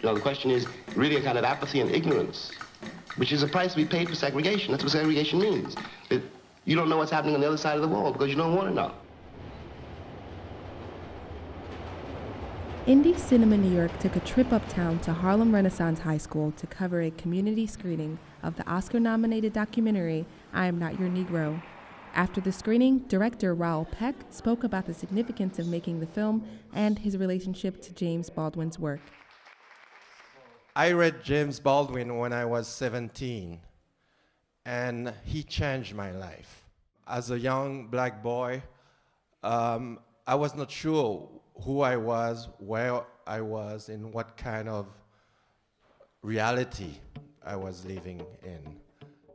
You know, the question is really a kind of apathy and ignorance, which is a price to be paid for segregation. That's what segregation means. You don't know what's happening on the other side of the wall because you don't want to know. Indie Cinema New York took a trip uptown to Harlem Renaissance High School to cover a community screening of the Oscar-nominated documentary, I Am Not Your Negro. After the screening, director Raoul Peck spoke about the significance of making the film and his relationship to James Baldwin's work. I read James Baldwin when I was 17, and he changed my life. As a young black boy, I was not sure who I was, where I was, in what kind of reality I was living in.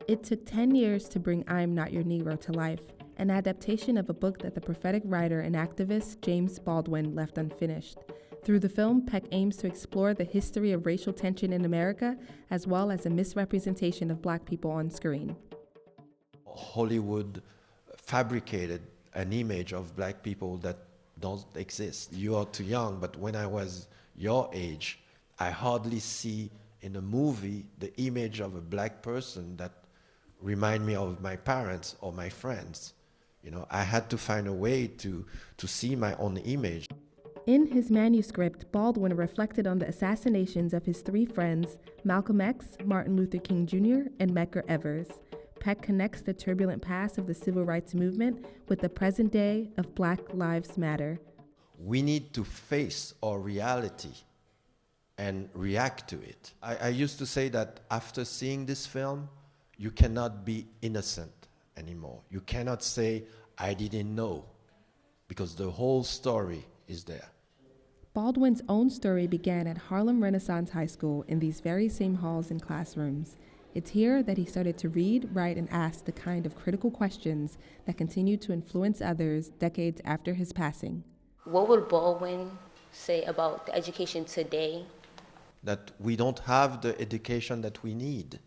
It took 10 years to bring I'm Not Your Negro to life, an adaptation of a book that the prophetic writer and activist James Baldwin left unfinished. Through the film, Peck aims to explore the history of racial tension in America, as well as a misrepresentation of black people on screen. Hollywood fabricated an image of black people that don't exist. You are too young, but when I was your age, I hardly see in a movie the image of a black person that remind me of my parents or my friends. You know, I had to find a way to see my own image. In his manuscript, Baldwin reflected on the assassinations of his three friends, Malcolm X, Martin Luther King Jr., and Medgar Evers. Peck connects the turbulent past of the civil rights movement with the present day of Black Lives Matter. We need to face our reality and react to it. I used to say that after seeing this film, you cannot be innocent anymore. You cannot say, I didn't know, because the whole story is there. Baldwin's own story began at Harlem Renaissance High School in these very same halls and classrooms. It's here that he started to read, write, and ask the kind of critical questions that continue to influence others decades after his passing. What would Baldwin say about the education today? That we don't have the education that we need.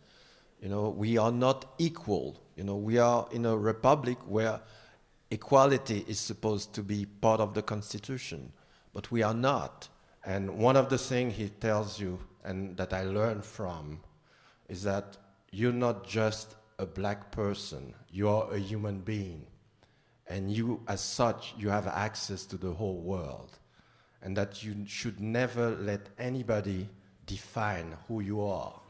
You know, we are not equal. You know, we are in a republic where equality is supposed to be part of the Constitution, but we are not. And one of the things he tells you, and that I learned from, is that you're not just a black person, you are a human being. And you, as such, you have access to the whole world. And that you should never let anybody define who you are.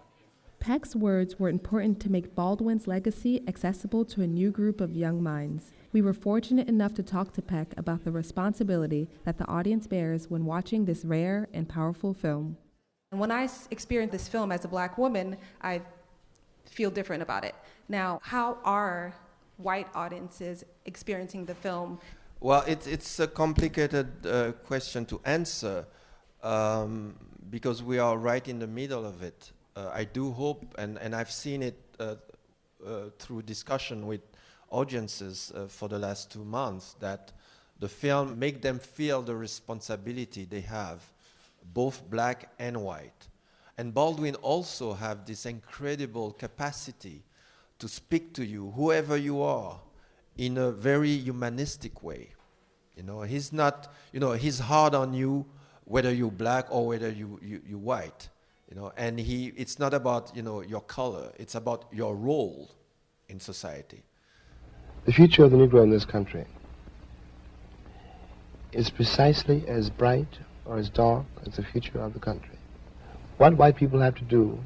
Peck's words were important to make Baldwin's legacy accessible to a new group of young minds. We were fortunate enough to talk to Peck about the responsibility that the audience bears when watching this rare and powerful film. And when I experience this film as a black woman, I feel different about it. Now, how are white audiences experiencing the film? Well, it's a complicated question to answer because we are right in the middle of it. I do hope, and I've seen it through discussion with audiences for the last 2 months, that the film make them feel the responsibility they have, both black and white. And Baldwin also have this incredible capacity to speak to you, whoever you are, in a very humanistic way. You know, he's not, you know, he's hard on you, whether you're black or whether you're white. You know, and it's not about, you know, your color, it's about your role in society. The future of the Negro in this country is precisely as bright or as dark as the future of the country. What white people have to do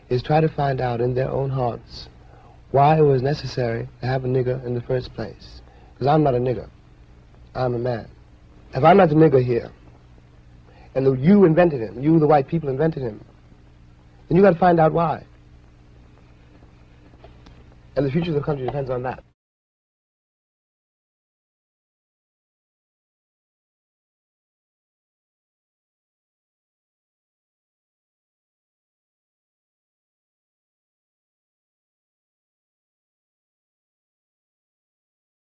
is try to find out in their own hearts why it was necessary to have a nigger in the first place. Because I'm not a nigger, I'm a man. If I'm not the nigger here, and you invented him, you, the white people, invented him, then you got to find out why. And the future of the country depends on that.